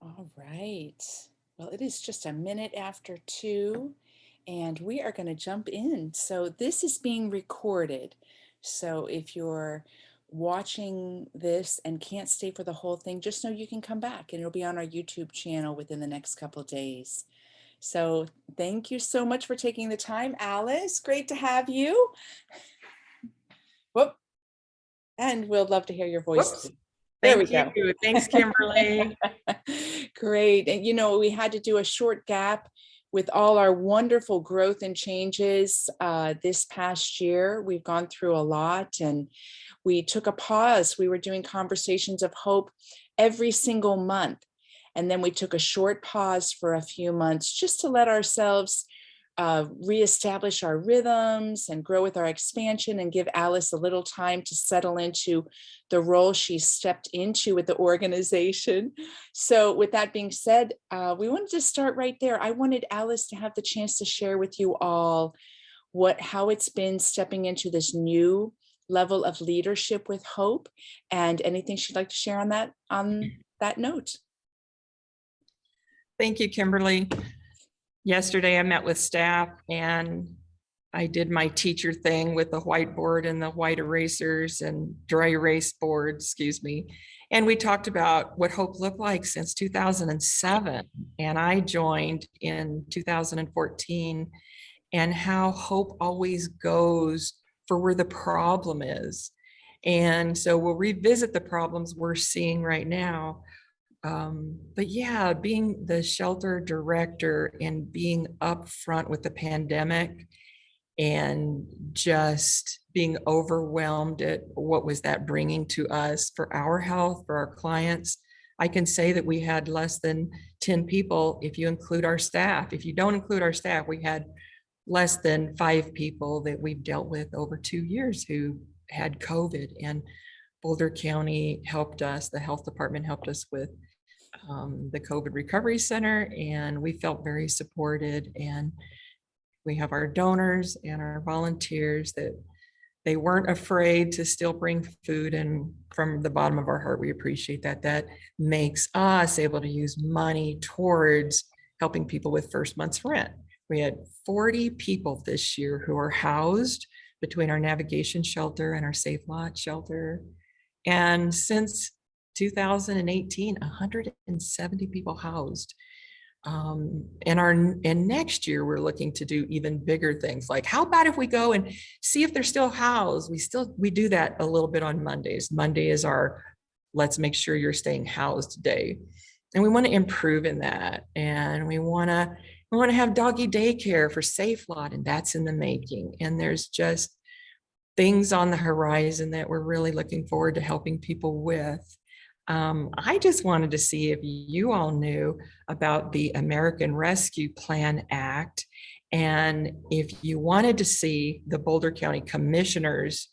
All right. Well, it is just a minute after 2, and we are going to jump in. So, this is being recorded. So, if you're watching this and can't stay for the whole thing, just know you can come back and it'll be on our YouTube channel within the next couple days. So, thank you so much for taking the time, Alice. Great to have you. Whoop. And we'll love to hear your voice Whoops. too. There we Thank you. go. Thanks, Kimberly. Great. And we had to do a short gap with all our wonderful growth and changes this past year. We've gone through a lot and we took a pause. We were doing conversations of hope every single month. And then we took a short pause for a few months just to let ourselves reestablish our rhythms and grow with our expansion and give Alice a little time to settle into the role she stepped into with the organization. So with that being said, we wanted to start right there. I wanted Alice to have the chance to share with you all how it's been stepping into this new level of leadership with hope, and anything she'd like to share on that note. Thank you, Kimberly. Yesterday, I met with staff and I did my teacher thing with the whiteboard and the white erasers and dry erase board, excuse me. And we talked about what hope looked like since 2007. And I joined in 2014, and how hope always goes for where the problem is. And so we'll revisit the problems we're seeing right now. But yeah, being the shelter director and being upfront with the pandemic and just being overwhelmed at what was that bringing to us for our health, for our clients. I can say that we had less than 10 people if you include our staff. If you don't include our staff, we had less than 5 people that we've dealt with over 2 years who had COVID, and Boulder County helped us, the health department helped us with the COVID Recovery Center, and we felt very supported. And we have our donors and our volunteers that they weren't afraid to still bring food, and from the bottom of our heart, we appreciate that. That makes us able to use money towards helping people with first month's rent. We had 40 people this year who are housed between our navigation shelter and our Safe Lot shelter. And since 2018, 170 people housed. And next year we're looking to do even bigger things. Like, how about if we go and see if they're still housed? We do that a little bit on Mondays. Monday is our let's make sure you're staying housed day. And we want to improve in that. And we want to have doggy daycare for Safe Lot, and that's in the making. And there's just things on the horizon that we're really looking forward to helping people with. I just wanted to see if you all knew about the American Rescue Plan Act, and if you wanted to see the Boulder County Commissioners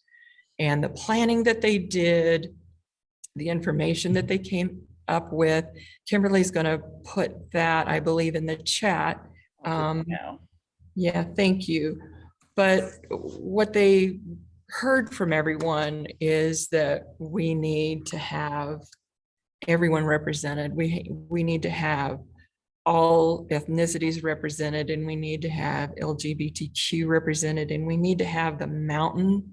and the planning that they did, the information that they came up with. Kimberly's going to put that, I believe, in the chat. Yeah, thank you. But what they heard from everyone is that we need to have everyone represented. We need to have all ethnicities represented, and we need to have LGBTQ represented, and we need to have the mountain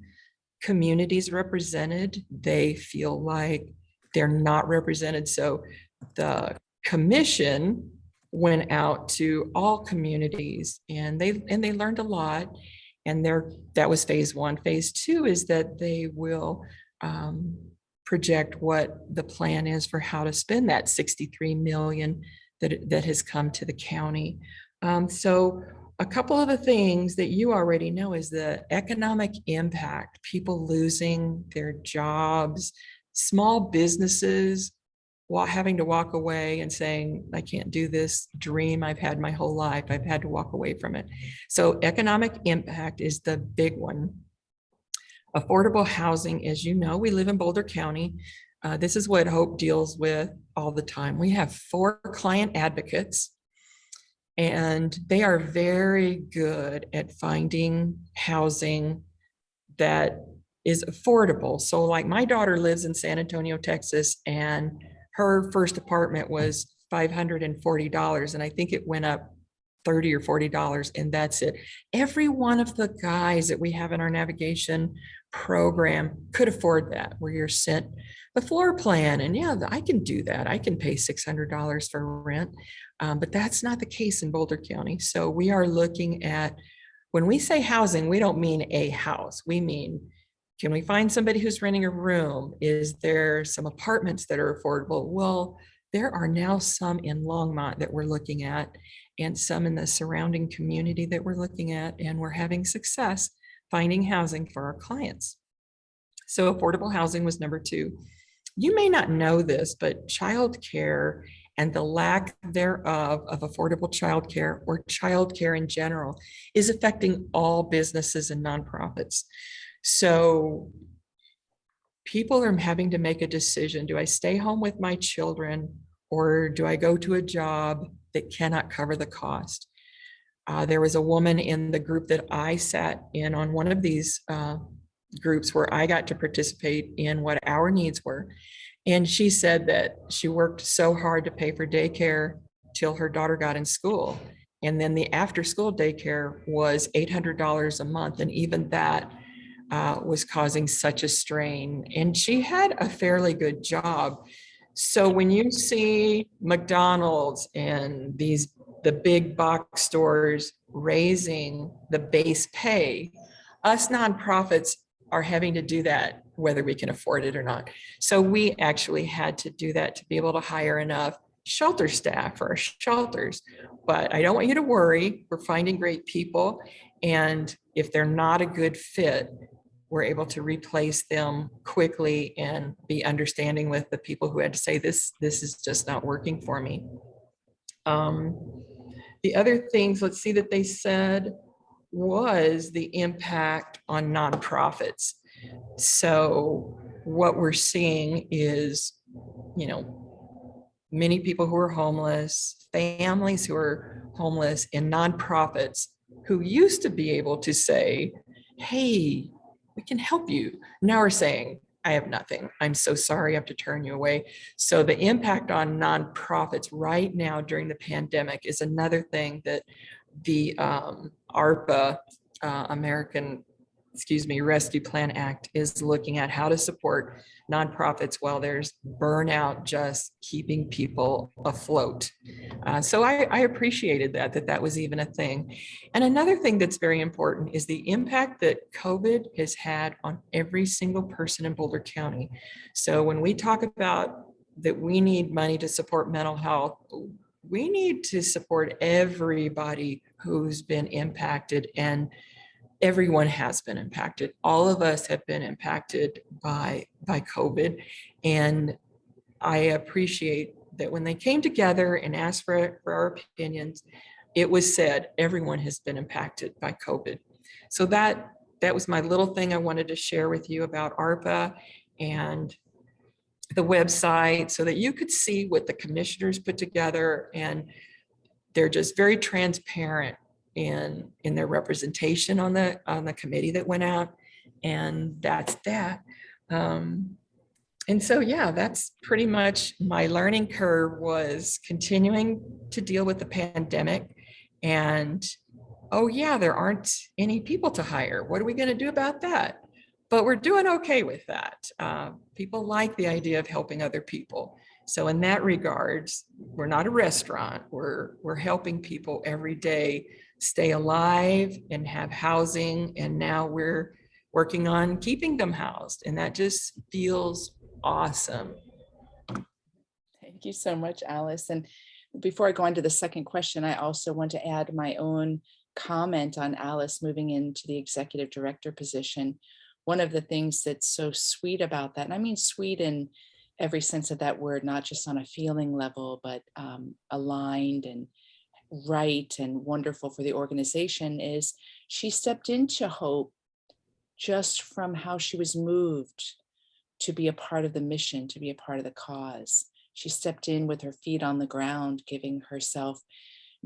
communities represented. They feel like they're not represented. So the commission went out to all communities, and they learned a lot. And that was phase 1. Phase 2 is that they will project what the plan is for how to spend that $63 million that has come to the county. So a couple of the things that you already know is the economic impact, people losing their jobs, small businesses having to walk away and saying, I can't do this dream I've had my whole life. I've had to walk away from it. So economic impact is the big one. Affordable housing, as you know, we live in Boulder County. This is what Hope deals with all the time. We have 4 client advocates, and they are very good at finding housing that is affordable. So like my daughter lives in San Antonio, Texas, and her first apartment was $540. And I think it went up $30 or $40, and that's it. Every one of the guys that we have in our navigation program could afford that, where you're sent the floor plan. And yeah, I can do that. I can pay $600 for rent. But that's not the case in Boulder County. So we are looking at, when we say housing, we don't mean a house. We mean, can we find somebody who's renting a room? Is there some apartments that are affordable? Well, there are now some in Longmont that we're looking at, and some in the surrounding community that we're looking at, and we're having success finding housing for our clients. So affordable housing was number two. You may not know this, but childcare and the lack thereof of affordable childcare, or childcare in general, is affecting all businesses and nonprofits. So people are having to make a decision. Do I stay home with my children, or do I go to a job that cannot cover the cost? There was a woman in the group that I sat in on, one of these groups where I got to participate in what our needs were. And she said that she worked so hard to pay for daycare till her daughter got in school. And then the after school daycare was $800 a month. And even that was causing such a strain. And she had a fairly good job. So when you see McDonald's and the big box stores raising the base pay, us nonprofits are having to do that whether we can afford it or not. So we actually had to do that to be able to hire enough shelter staff for our shelters. But I don't want you to worry. We're finding great people. And if they're not a good fit, we're able to replace them quickly and be understanding with the people who had to say, this is just not working for me. The other things, let's see, that they said was the impact on nonprofits. So what we're seeing is, many people who are homeless, families who are homeless, and nonprofits who used to be able to say, hey, we can help you, now are saying, I have nothing. I'm so sorry, I have to turn you away. So the impact on nonprofits right now during the pandemic is another thing that the ARPA, Rescue Plan Act, is looking at, how to support nonprofits while there's burnout just keeping people afloat. So I appreciated that was even a thing. And another thing that's very important is the impact that COVID has had on every single person in Boulder County. So when we talk about that we need money to support mental health, we need to support everybody who's been impacted, and everyone has been impacted. All of us have been impacted by COVID. And I appreciate that when they came together and asked for our opinions, it was said everyone has been impacted by COVID. So that was my little thing I wanted to share with you about ARPA and the website, so that you could see what the commissioners put together, and they're just very transparent in their representation on the committee that went out. And that's that. And so, yeah, that's pretty much my learning curve, was continuing to deal with the pandemic. And, oh yeah, there aren't any people to hire. What are we going to do about that? But we're doing okay with that. People like the idea of helping other people. So in that regards, we're not a restaurant. We're helping people every day stay alive and have housing. And now we're working on keeping them housed. And that just feels awesome. Thank you so much, Alice. And before I go on to the second question, I also want to add my own comment on Alice moving into the executive director position. One of the things that's so sweet about that, and I mean sweet in every sense of that word, not just on a feeling level, but aligned and right and wonderful for the organization, is she stepped into Hope just from how she was moved to be a part of the mission, to be a part of the cause. She stepped in with her feet on the ground, giving herself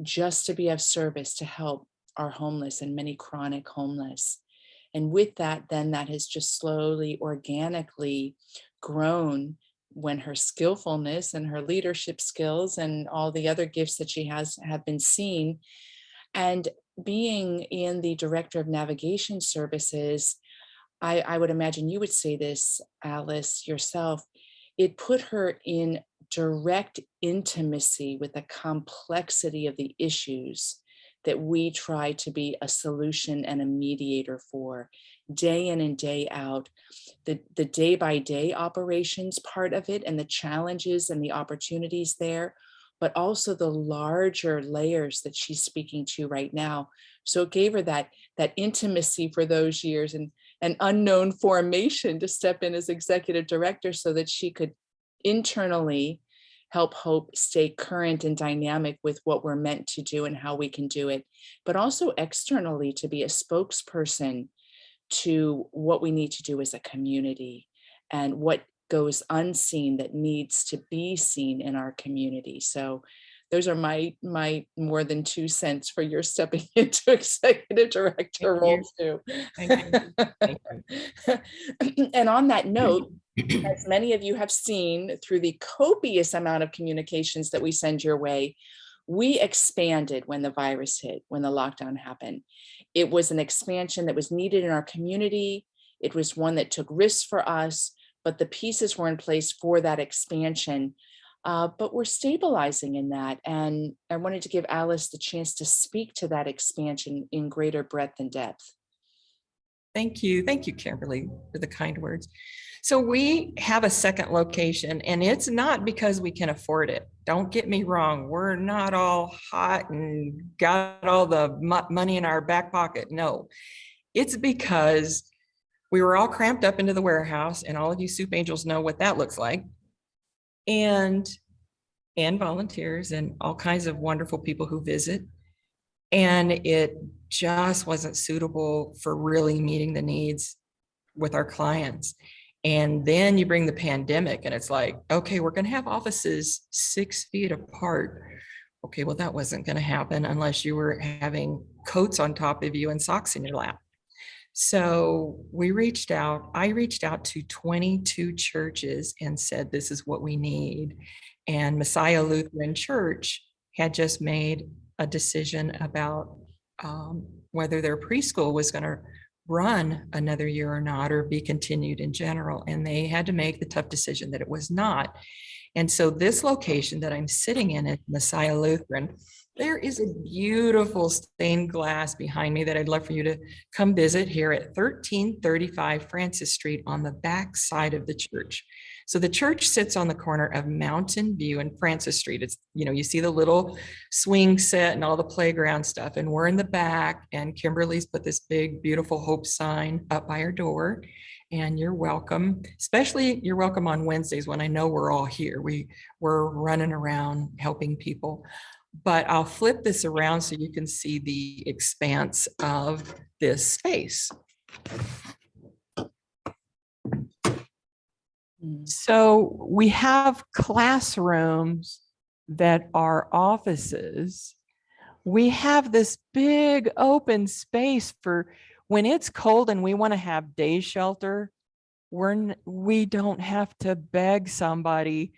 just to be of service to help our homeless and many chronic homeless. And with that, then that has just slowly, organically grown when her skillfulness and her leadership skills and all the other gifts that she has have been seen. And being in the director of navigation services, I would imagine you would say this, Alice, yourself, it put her in direct intimacy with the complexity of the issues that we try to be a solution and a mediator for day in and day out. The day by day operations part of it and the challenges and the opportunities there, but also the larger layers that she's speaking to right now. So it gave her that intimacy for those years and an unknown formation to step in as executive director so that she could internally help Hope stay current and dynamic with what we're meant to do and how we can do it, but also externally to be a spokesperson to what we need to do as a community and what goes unseen that needs to be seen in our community. So those are my more than 2 cents for your stepping into executive director Thank role you. too. Thank you. Thank And on that note, you. as many of you have seen through the copious amount of communications that we send your way, we expanded when the virus hit, when the lockdown happened. It was an expansion that was needed in our community. It was one that took risks for us, but the pieces were in place for that expansion. But we're stabilizing in that. And I wanted to give Alice the chance to speak to that expansion in greater breadth and depth. Thank you. Thank you, Kimberly, for the kind words. So we have a second location, and it's not because we can afford it. Don't get me wrong. We're not all hot and got all the money in our back pocket. No, it's because we were all cramped up into the warehouse, and all of you soup angels know what that looks like. And volunteers and all kinds of wonderful people who visit. And it just wasn't suitable for really meeting the needs with our clients. And then you bring the pandemic and it's like, okay, we're going to have offices 6 feet apart. Okay, well, that wasn't going to happen unless you were having coats on top of you and socks in your lap. So I reached out to 22 churches and said, this is what we need. And Messiah Lutheran Church had just made a decision about whether their preschool was going to run another year or not, or be continued in general. And they had to make the tough decision that it was not. And so this location that I'm sitting in at Messiah Lutheran, there is a beautiful stained glass behind me that I'd love for you to come visit here at 1335 Francis Street on the back side of the church. So the church sits on the corner of Mountain View and Francis Street. It's, you see the little swing set and all the playground stuff, and we're in the back, and Kimberly's put this big, beautiful Hope sign up by our door. And you're welcome, especially you're welcome on Wednesdays when I know we're all here. We're running around helping people. But I'll flip this around so you can see the expanse of this space. So we have classrooms that are offices. We have this big open space for when it's cold and we want to have day shelter. We don't have to beg somebody,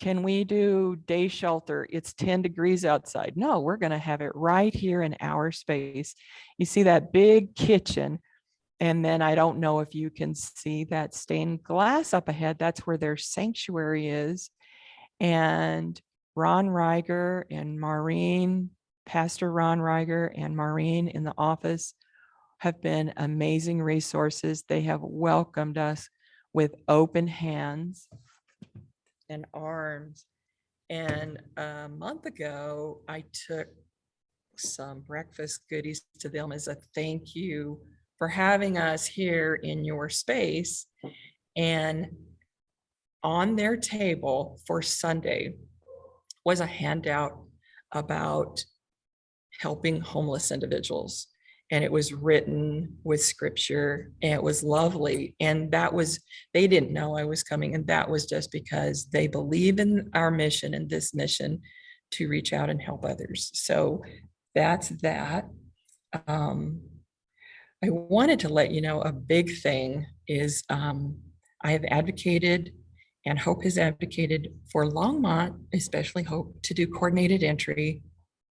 can we do day shelter? It's 10 degrees outside. No, we're going to have it right here in our space. You see that big kitchen. And then I don't know if you can see that stained glass up ahead. That's where their sanctuary is. And Ron Reiger and Maureen, Pastor Ron Reiger and Maureen in the office have been amazing resources. They have welcomed us with open hands and arms. And a month ago, I took some breakfast goodies to them as a thank you for having us here in your space. And on their table for Sunday was a handout about helping homeless individuals. And it was written with scripture, and it was lovely. And they didn't know I was coming. And that was just because they believe in our mission and this mission to reach out and help others. So that's that. I wanted to let you know a big thing is I have advocated And Hope has advocated for Longmont, especially Hope, to do coordinated entry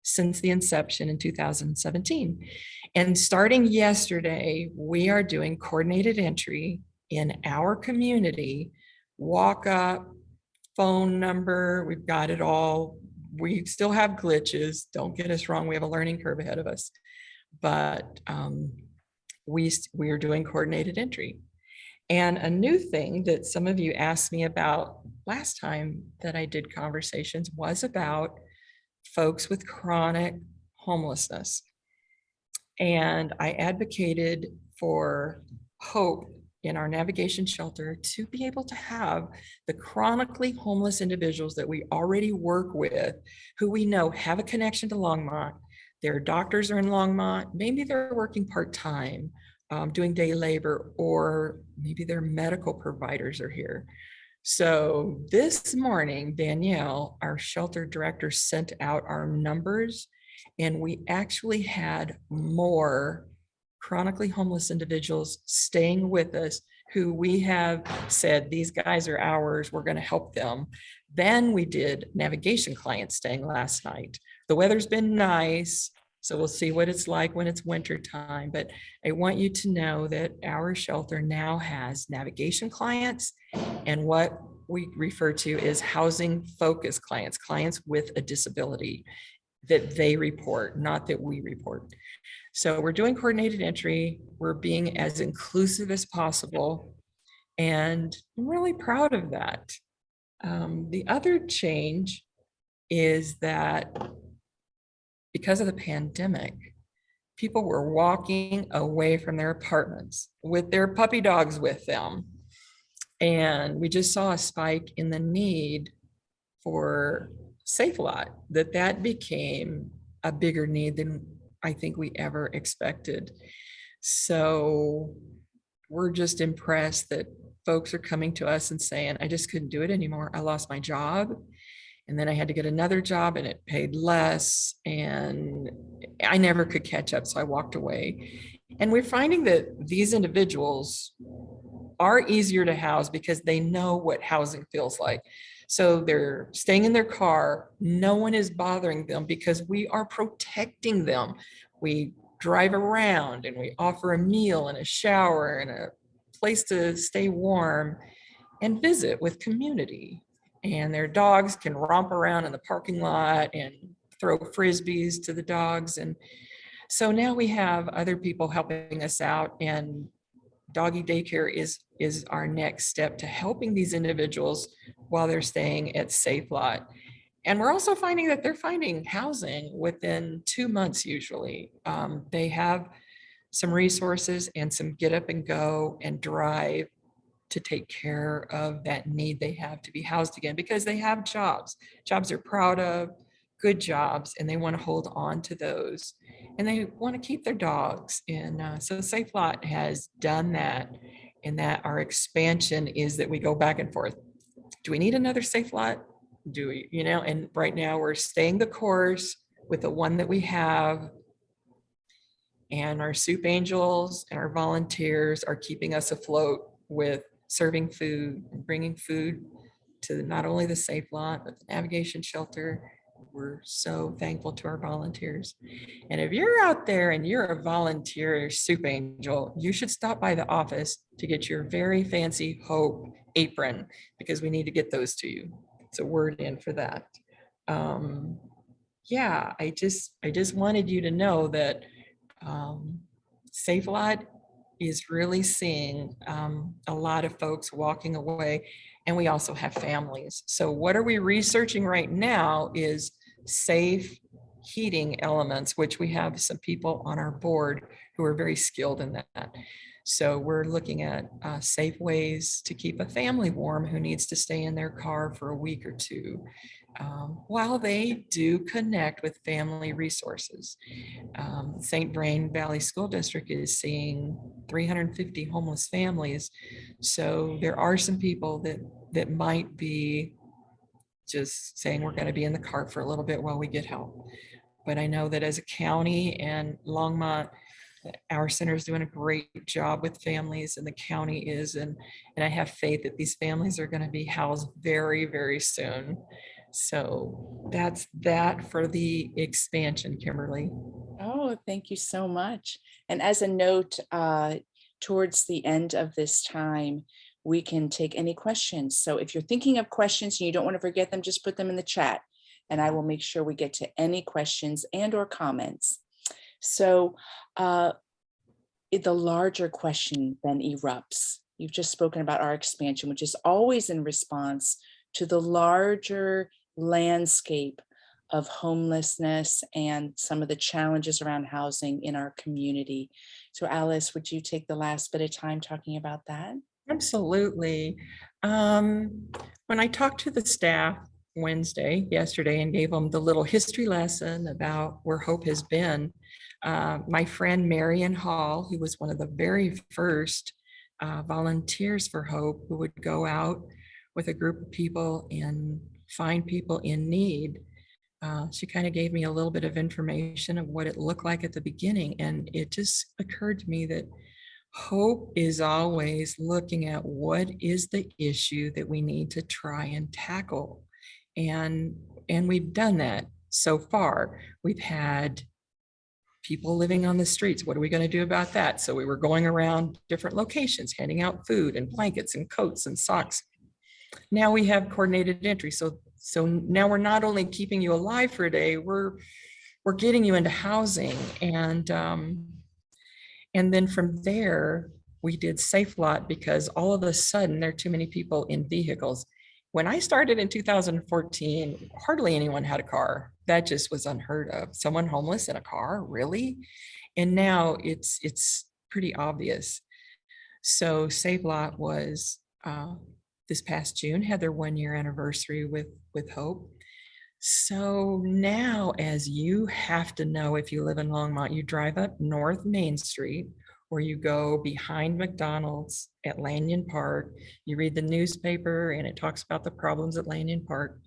since the inception in 2017. And starting yesterday, we are doing coordinated entry in our community, walk up, phone number, we've got it all. We still have glitches. Don't get us wrong. We have a learning curve ahead of us, but we are doing coordinated entry. And a new thing that some of you asked me about last time that I did conversations was about folks with chronic homelessness. And I advocated for Hope in our navigation shelter to be able to have the chronically homeless individuals that we already work with, who we know have a connection to Longmont. Their doctors are in Longmont, maybe they're working part-time, doing day labor, or maybe their medical providers are here. So this morning, Danielle, our shelter director, sent out our numbers, and we actually had more chronically homeless individuals staying with us who we have said, these guys are ours, we're going to help them. Then we did navigation clients staying last night. The weather's been nice, so we'll see what it's like when it's winter time. But I want you to know that our shelter now has navigation clients and what we refer to as housing focused clients, clients with a disability that they report, not that we report. So we're doing coordinated entry. We're being as inclusive as possible. And I'm really proud of that. The other change is that because of the pandemic, people were walking away from their apartments with their puppy dogs with them. And we just saw a spike in the need for Safe Lot, that became a bigger need than I think we ever expected. So we're just impressed that folks are coming to us and saying, I just couldn't do it anymore. I lost my job. And then I had to get another job and it paid less. And I never could catch up. So I walked away. And we're finding that these individuals are easier to house because they know what housing feels like. So they're staying in their car. No one is bothering them because we are protecting them. We drive around and we offer a meal and a shower and a place to stay warm and visit with community. And their dogs can romp around in the parking lot and throw frisbees to the dogs. And so now we have other people helping us out, and doggy daycare is our next step to helping these individuals while they're staying at Safe Lot. And we're also finding that they're finding housing within 2 months usually. They have some resources and some get up and go and drive to take care of that need they have to be housed again, because they have jobs they're proud of, good jobs, and they want to hold on to those. And they want to keep their dogs. And so Safe Lot has done that. And that our expansion is that we go back and forth. Do we need another Safe Lot? Do we, and right now we're staying the course with the one that we have. And our soup angels and our volunteers are keeping us afloat with serving food and bringing food to not only the Safe Lot, but the navigation shelter. We're so thankful to our volunteers. And if you're out there and you're a volunteer soup angel, you should stop by the office to get your very fancy Hope apron, because we need to get those to you. It's a word in for that. Yeah, I just wanted you to know that Safe Lot is really seeing a lot of folks walking away, and we also have families. So what are we researching right now is safe heating elements, which we have some people on our board who are very skilled in that. So we're looking at safe ways to keep a family warm who needs to stay in their car for a week or two, while they do connect with family resources. St. Vrain Valley School District is seeing 350 homeless families. So there are some people that might be just saying we're going to be in the car for a little bit while we get help. But I know that as a county and Longmont, Our center is doing a great job with families, and the county is, and I have faith that these families are going to be housed very, very soon. So that's that for the expansion, Kimberly. Oh, thank you so much. And as a note, towards the end of this time, we can take any questions. So if you're thinking of questions and you don't want to forget them, just put them in the chat and I will make sure we get to any questions and or comments. So uh, the larger question then erupts. You've just spoken about our expansion, which is always in response to the larger landscape of homelessness and some of the challenges around housing in our community. So Alice, would you take the last bit of time talking about that? Absolutely. When I talked to the staff yesterday, and gave them the little history lesson about where hope has been, my friend Marion Hall, who was one of the very first volunteers for Hope, who would go out with a group of people and find people in need. She kind of gave me a little bit of information of what it looked like at the beginning. And it just occurred to me that hope is always looking at what is the issue that we need to try and tackle. And we've done that so far. We've had people living on the streets. What are we going to do about that? So we were going around different locations, handing out food and blankets and coats and socks. Now we have coordinated entry. So now we're not only keeping you alive for a day, we're getting you into housing. And then from there, we did Safe Lot because all of a sudden there are too many people in vehicles. When I started in 2014, hardly anyone had a car. That just was unheard of. Someone homeless in a car, really? And now it's pretty obvious. So Save Lot was this past June, had their 1 year anniversary with Hope. So now, as you have to know, if you live in Longmont, you drive up North Main Street, or you go behind McDonald's at Lanyon Park, you read the newspaper and it talks about the problems at Lanyon Park.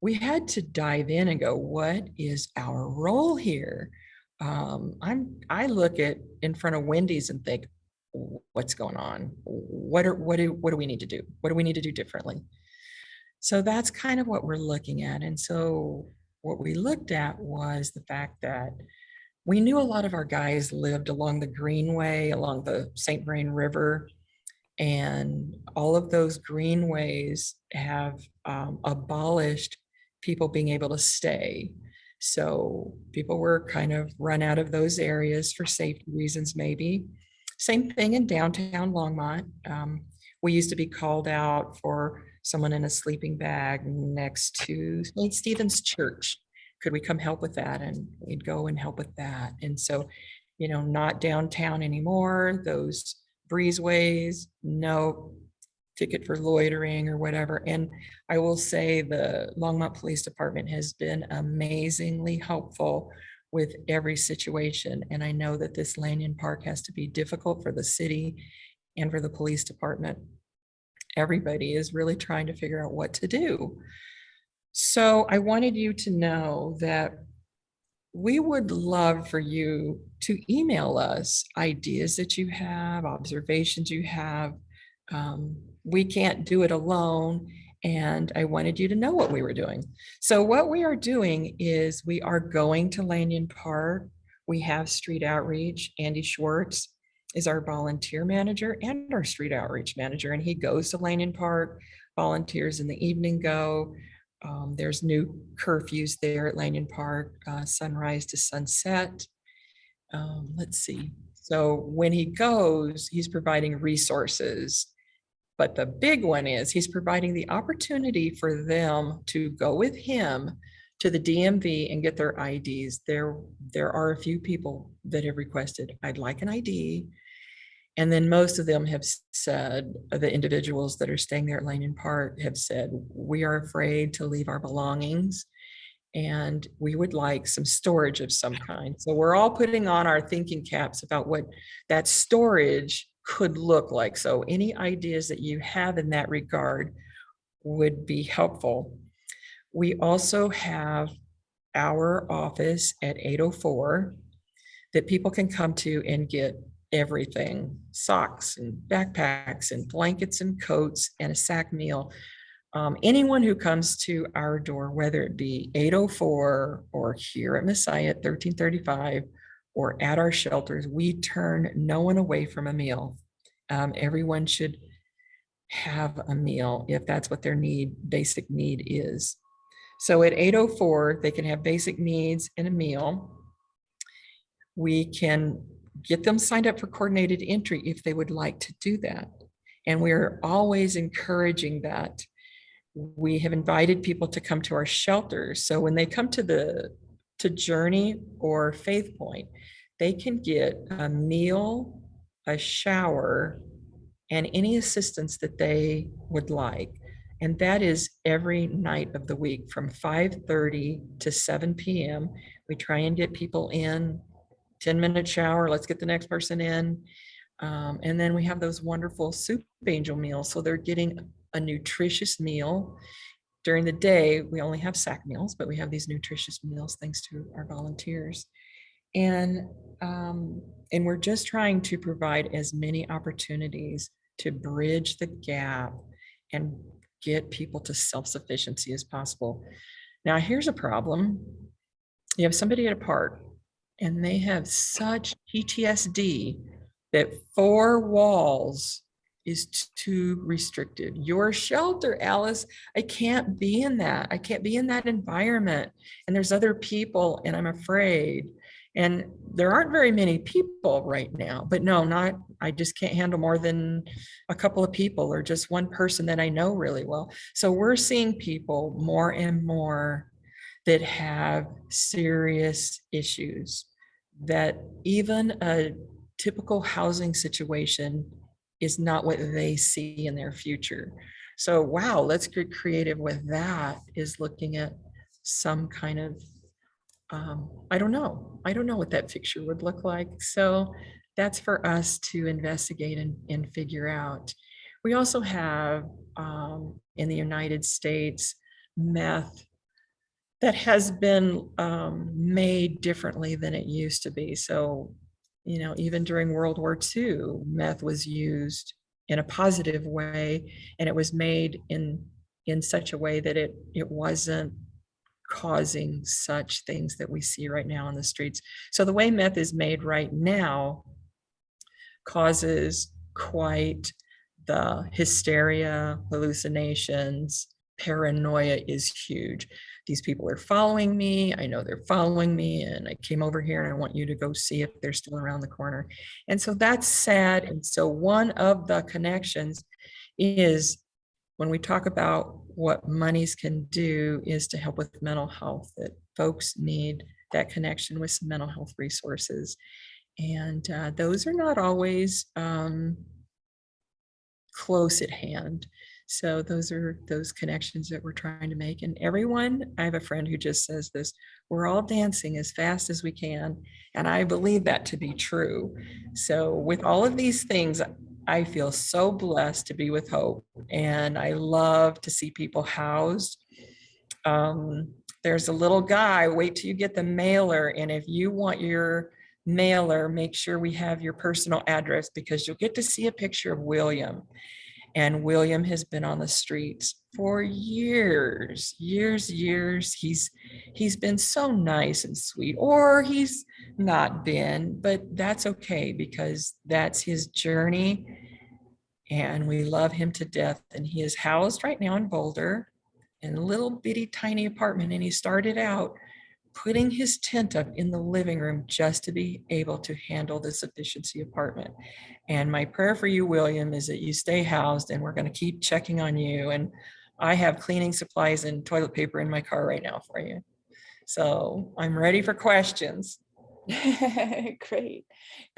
We had to dive in and go, what is our role here? I look at in front of Wendy's and think, what's going on? What do we need to do? What do we need to do differently? So that's kind of what we're looking at. And so what we looked at was the fact that we knew a lot of our guys lived along the Greenway, along the St. Vrain River, and all of those greenways have abolished people being able to stay. So people were kind of run out of those areas for safety reasons, maybe. Same thing in downtown Longmont. We used to be called out for someone in a sleeping bag next to St. Stephen's Church. Could we come help with that? And we'd go and help with that. And so, not downtown anymore. Those breezeways, no ticket for loitering or whatever. And I will say the Longmont Police Department has been amazingly helpful with every situation. And I know that this Lanyon Park has to be difficult for the city and for the police department. Everybody is really trying to figure out what to do. So I wanted you to know that we would love for you to email us ideas that you have, observations you have. We can't do it alone, and I wanted you to know what we were doing. So what we are doing is we are going to Lanyon Park. We have street outreach. Andy Schwartz is our volunteer manager and our street outreach manager, and he goes to Lanyon Park. Volunteers in the evening go. There's new curfews there at Lanyon Park, sunrise to sunset. Let's see. So when he goes, he's providing resources. But the big one is he's providing the opportunity for them to go with him to the DMV and get their IDs. There are a few people that have requested, I'd like an ID. And then most of them have said, the individuals that are staying there at Lanyon Park have said, we are afraid to leave our belongings and we would like some storage of some kind. So we're all putting on our thinking caps about what that storage could look like. So any ideas that you have in that regard would be helpful. We also have our office at 804. that people can come to and get everything, socks and backpacks and blankets and coats and a sack meal. Anyone who comes to our door, whether it be 804 or here at Messiah at 1335 or at our shelters, we turn no one away from a meal. Everyone should have a meal if that's what their basic need is. So at 804, they can have basic needs and a meal. We can get them signed up for coordinated entry if they would like to do that. And we're always encouraging that. We have invited people to come to our shelters. So when they come to Journey or Faith Point, they can get a meal, a shower, and any assistance that they would like. And that is every night of the week from 5:30 to 7 p.m. We try and get people in, 10-minute shower, let's get the next person in. And then we have those wonderful soup angel meals. So they're getting a nutritious meal. During the day, we only have sack meals, but we have these nutritious meals thanks to our volunteers. And we're just trying to provide as many opportunities to bridge the gap and get people to self-sufficiency as possible. Now, here's a problem. You have somebody at a park and they have such PTSD that 4 walls is too restrictive. Your shelter, Alice, I can't be in that. I can't be in that environment. And there's other people and I'm afraid. And there aren't very many people right now, but no, I just can't handle more than a couple of people or just one person that I know really well. So we're seeing people more and more that have serious issues, that even a typical housing situation is not what they see in their future. So, wow, let's get creative with that, is looking at some kind of, I don't know what that picture would look like. So that's for us to investigate and figure out. We also have in the United States meth that has been made differently than it used to be. So, even during World War II, meth was used in a positive way, and it was made in such a way that it wasn't causing such things that we see right now on the streets. So the way meth is made right now causes quite the hysteria, hallucinations, paranoia is huge. These people are following me. I know they're following me, and I came over here and I want you to go see if they're still around the corner. And so that's sad. And so one of the connections is, when we talk about what monies can do, is to help with mental health, that folks need that connection with some mental health resources. And those are not always close at hand. So those are those connections that we're trying to make. And everyone, I have a friend who just says this, we're all dancing as fast as we can. And I believe that to be true. So with all of these things, I feel so blessed to be with Hope, and I love to see people housed. There's a little guy, wait till you get the mailer. And if you want your mailer, make sure we have your personal address, because you'll get to see a picture of William. And William has been on the streets for years. He's been so nice and sweet, or he's not been, but that's okay, because that's his journey. And we love him to death. And he is housed right now in Boulder in a little bitty tiny apartment. And he started out putting his tent up in the living room just to be able to handle this efficiency apartment. And my prayer for you, William, is that you stay housed, and we're going to keep checking on you. And I have cleaning supplies and toilet paper in my car right now for you. So I'm ready for questions. Great.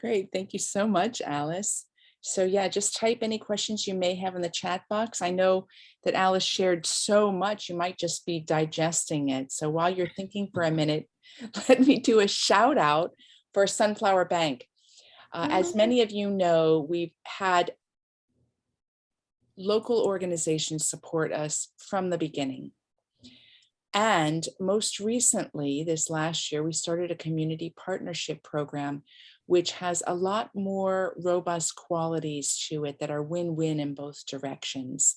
Thank you so much, Alice. So yeah, just type any questions you may have in the chat box. I know that Alice shared so much, you might just be digesting it. So while you're thinking for a minute, let me do a shout out for Sunflower Bank. As many of you know, we've had local organizations support us from the beginning. And most recently, this last year, we started a community partnership program, which has a lot more robust qualities to it that are win-win in both directions.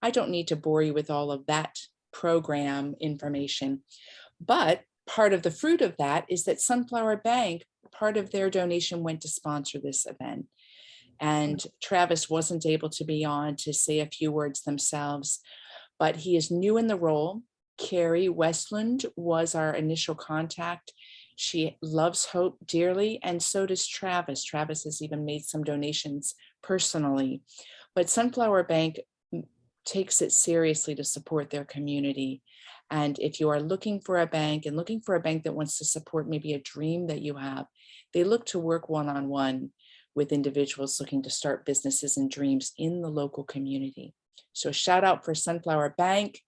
I don't need to bore you with all of that program information, but part of the fruit of that is that Sunflower Bank, part of their donation went to sponsor this event. And Travis wasn't able to be on to say a few words themselves, but he is new in the role. Carrie Westland was our initial contact. She loves Hope dearly, and so does Travis. Travis has even made some donations personally, but Sunflower Bank takes it seriously to support their community. And if you are looking for a bank and looking for a bank that wants to support maybe a dream that you have, they look to work one-on-one with individuals looking to start businesses and dreams in the local community. So a shout out for Sunflower Bank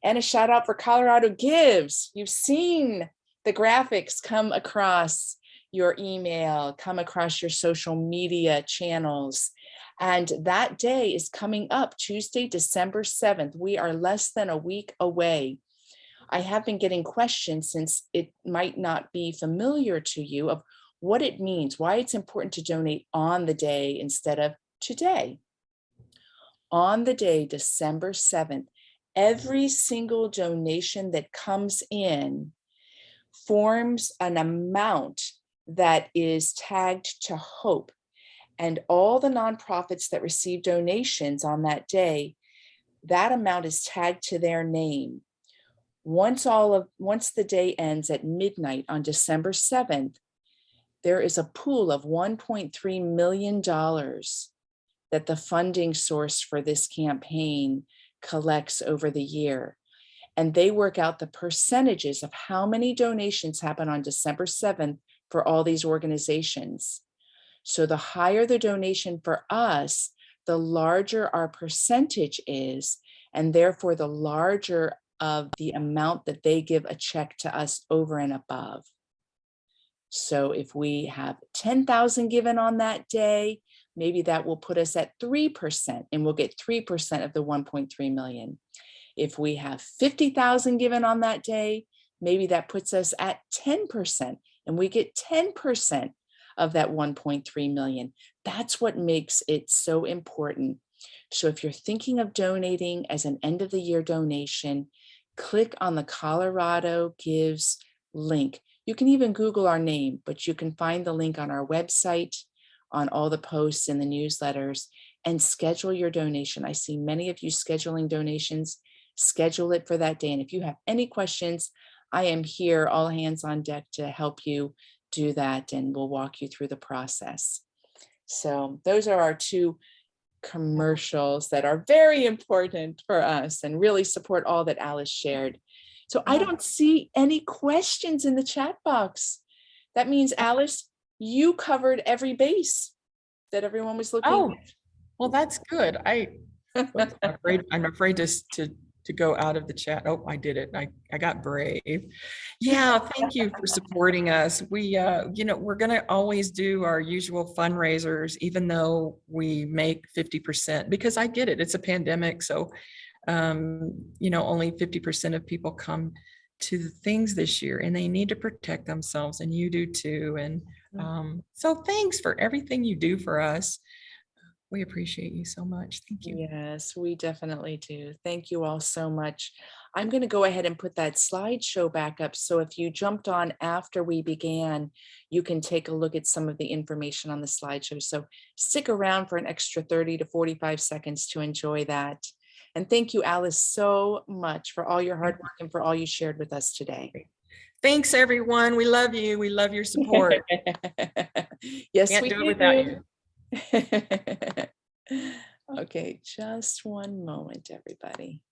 and a shout out for Colorado Gives. You've seen the graphics come across your email, come across your social media channels. And that day is coming up Tuesday, December 7th. We are less than a week away. I have been getting questions, since it might not be familiar to you, of what it means, why it's important to donate on the day instead of today. On the day, December 7th, every single donation that comes in forms an amount that is tagged to Hope. And all the nonprofits that receive donations on that day, that amount is tagged to their name. Once the day ends at midnight on December 7th, there is a pool of $1.3 million that the funding source for this campaign collects over the year. And they work out the percentages of how many donations happen on December 7th for all these organizations. So the higher the donation for us, the larger our percentage is, and therefore the larger of the amount that they give a check to us over and above. So if we have 10,000 given on that day, maybe that will put us at 3%, and we'll get 3% of the 1.3 million. If we have 50,000 given on that day, maybe that puts us at 10%, and we get 10% of that 1.3 million. That's what makes it so important. So if you're thinking of donating as an end of the year donation, click on the Colorado Gives link. You can even Google our name, but you can find the link on our website, on all the posts in the newsletters, and schedule your donation. I see many of you scheduling donations. Schedule it for that day. And if you have any questions, I am here, all hands on deck, to help you do that, and we'll walk you through the process. So those are our two commercials that are very important for us and really support all that Alice shared. So I don't see any questions in the chat box. That means, Alice, you covered every base that everyone was looking Oh, at. well, that's good. I'm afraid to go out of the chat. Oh, I did it. I got brave. Yeah, thank you for supporting us. We, we're going to always do our usual fundraisers, even though we make 50%, because I get it. It's a pandemic. So, only 50% of people come to the things this year, and they need to protect themselves, and you do too. And so thanks for everything you do for us. We appreciate you so much. Thank you. Yes, we definitely do. Thank you all so much. I'm going to go ahead and put that slideshow back up. So if you jumped on after we began, you can take a look at some of the information on the slideshow. So stick around for an extra 30 to 45 seconds to enjoy that. And thank you, Alice, so much for all your hard work and for all you shared with us today. Thanks, everyone. We love you. We love your support. Yes, Can't we do it without you. Okay, just one moment, everybody.